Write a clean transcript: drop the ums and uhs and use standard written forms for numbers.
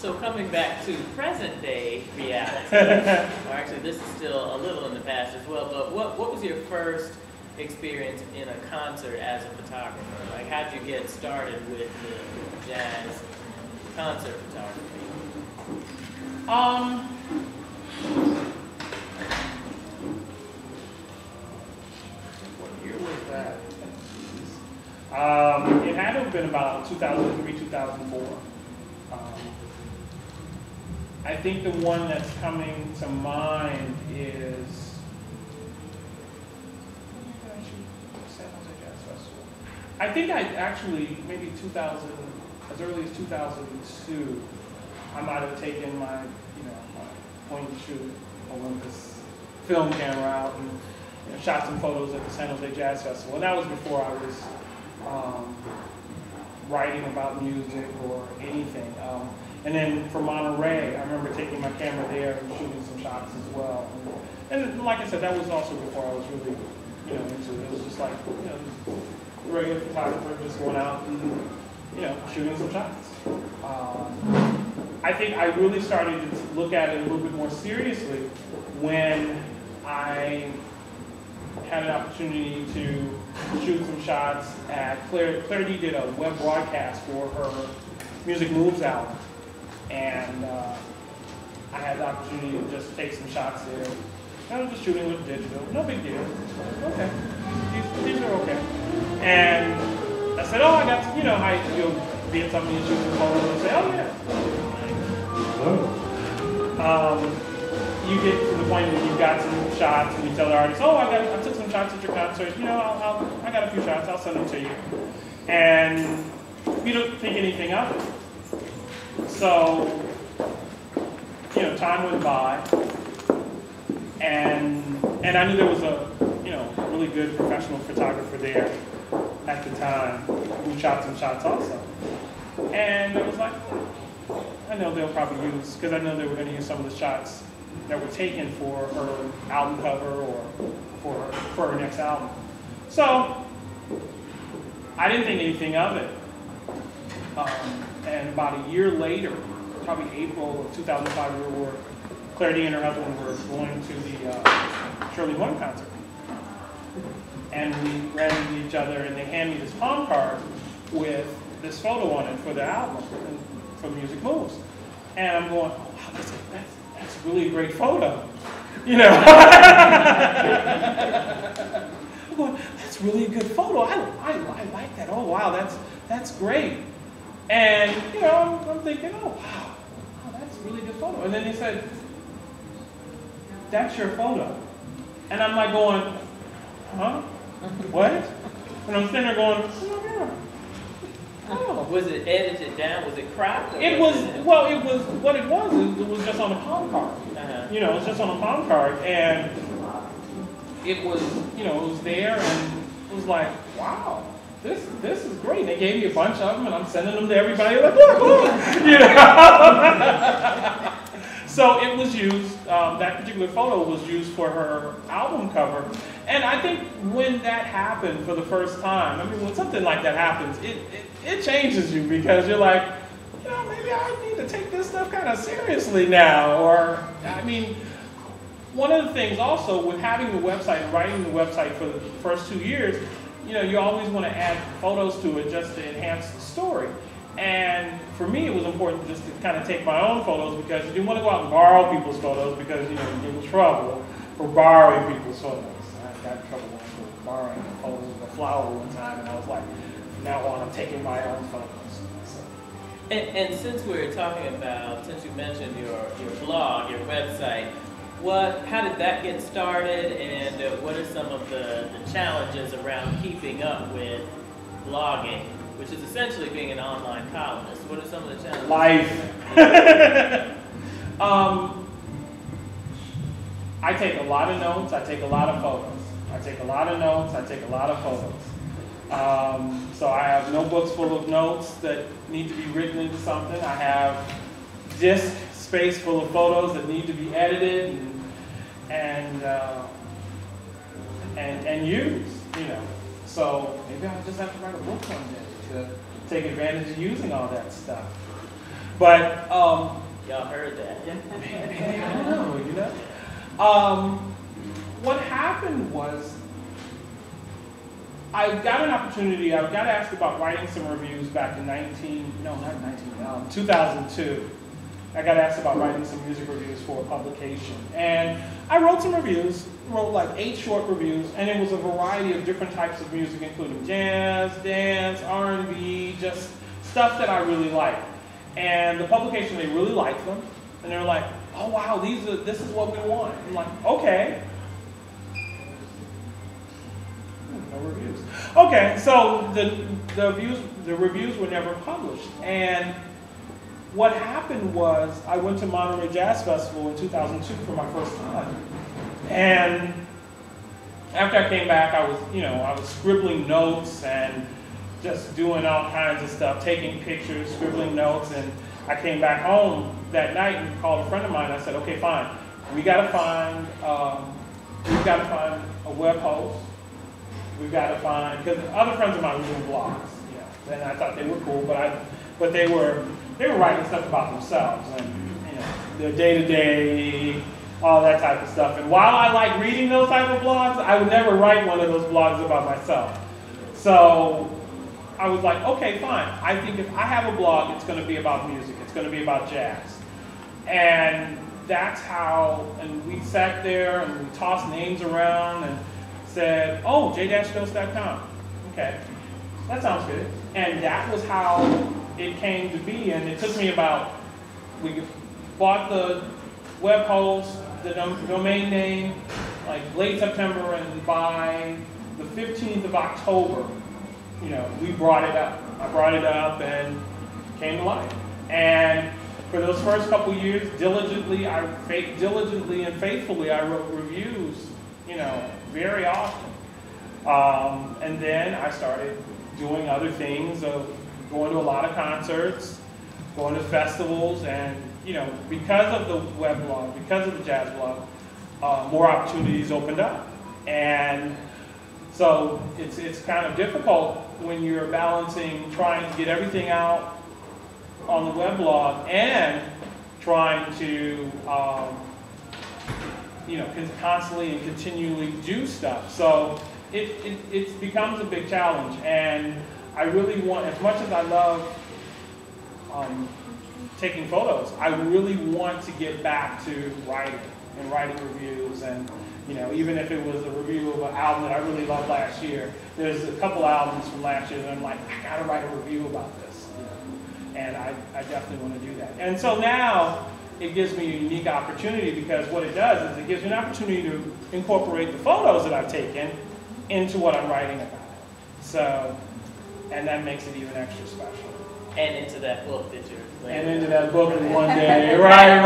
So coming back to present day reality, or actually this is still a little in the past as well, but what was your first experience in a concert as a photographer? Like, how'd you get started with the jazz concert photography? What year was that? It had to have been about 2003, 2004. I think the one that's coming to mind is, I think I actually, maybe 2000, as early as 2002, I might have taken my, my point and shoot Olympus film camera out and shot some photos at the San Jose Jazz Festival. And that was before I was writing about music or anything. And then for Monterey, I remember taking my camera there and shooting some shots as well. And like I said, that was also before I was really, into it. It was just like, regular photographer just going out and, shooting some shots. I think I really started to look at it a little bit more seriously when I had an opportunity to shoot some shots at Claire D did a web broadcast for her Music Moves album. And I had the opportunity to just take some shots there. I was just shooting with digital, no big deal. Okay, these are okay. And I said, oh, I got to, you'll be at something, you shoot some photos and say, oh yeah. You get to the point where you've got some shots and you tell the artist, oh, I took some shots at your concert, I got a few shots, I'll send them to you. And you don't think anything of it. So, time went by, and I knew there was a, really good professional photographer there at the time who shot some shots also. And it was like, I know they'll probably use, because I know they were going to use some of the shots that were taken for her album cover or for her next album. So, I didn't think anything of it. And about a year later, probably April of 2005, Claire D and her husband were going to the Shirley One concert. And we ran into each other, and they handed me this palm card with this photo on it for the album, for Music Moves. And I'm going, oh, wow, that's really a great photo. I'm going, that's really a good photo. I like that. Oh, wow, that's great. And, I'm thinking, oh, wow, that's a really good photo. And then they said, that's your photo. And I'm like going, huh? What? And I'm sitting there going, oh, yeah. Oh. Was it edited down? Was it cropped? It was just on a palm card. It was just on a palm card. And it was, it was there, and it was like, wow. This is great. They gave me a bunch of them, and I'm sending them to everybody. Like, look. So it was used. That particular photo was used for her album cover. And I think when that happened for the first time, when something like that happens, it changes you, because you're like, maybe I need to take this stuff kind of seriously now. Or one of the things also with having the website and writing the website for the first 2 years. You always want to add photos to it just to enhance the story. And for me, it was important just to kind of take my own photos, because you didn't want to go out and borrow people's photos, because, you get in trouble for borrowing people's photos. I got in trouble for borrowing photos of a flower one time, and I was like, from now on, I'm taking my own photos. So. And since we're talking about, since you mentioned your blog, your website, how did that get started, and what are some of the challenges around keeping up with blogging, which is essentially being an online columnist? What are some of the challenges? Life. I take a lot of notes. I take a lot of photos. I take a lot of notes. I take a lot of photos. So I have notebooks full of notes that need to be written into something. I have disk space full of photos that need to be edited and used, So maybe I'll just have to write a book one day to take advantage of using all that stuff. But y'all heard that? maybe, I don't know, you know. What happened was, I got an opportunity. I got asked about writing some reviews back in 2002. I got asked about writing some music reviews for a publication. And I wrote some reviews, wrote like 8 short reviews, and it was a variety of different types of music, including jazz, dance, R&B, just stuff that I really liked. And the publication, they really liked them. And they were like, oh wow, this is what we want. I'm like, okay. No reviews. Okay, so the reviews were never published. And what happened was, I went to Monterey Jazz Festival in 2002 for my first time. And after I came back, I was scribbling notes and just doing all kinds of stuff, taking pictures, scribbling notes. And I came back home that night and called a friend of mine. I said, okay, fine. We gotta find a web host. We've got to find, because other friends of mine were doing blogs, and I thought they were cool, but they were writing stuff about themselves and their day-to-day, all that type of stuff. And while I like reading those type of blogs, I would never write one of those blogs about myself. So I was like, okay, fine. I think if I have a blog, it's going to be about music. It's going to be about jazz. And that's how, and we sat there and we tossed names around and said, oh, j-dose.com. Okay, that sounds good. And that was how it came to be. And it took me about, we bought the web host, the domain name, like late September, and by the 15th of October, we brought it up. I brought it up and it came to life. And for those first couple years, diligently and faithfully, I wrote reviews, very often. And then I started doing other things, going to a lot of concerts, going to festivals, and because of the web blog, because of the jazz blog, more opportunities opened up. And so it's kind of difficult when you're balancing trying to get everything out on the web blog and trying to constantly and continually do stuff. So it becomes a big challenge, and I really want, as much as I love taking photos, I really want to get back to writing and writing reviews. And even if it was a review of an album that I really loved last year, there's a couple albums from last year that I'm like, I gotta write a review about this. And I definitely want to do that. And so now it gives me a unique opportunity, because what it does is it gives me an opportunity to incorporate the photos that I've taken into what I'm writing about. So, and that makes it even extra special. And into that book that you're And into that book in one day, right?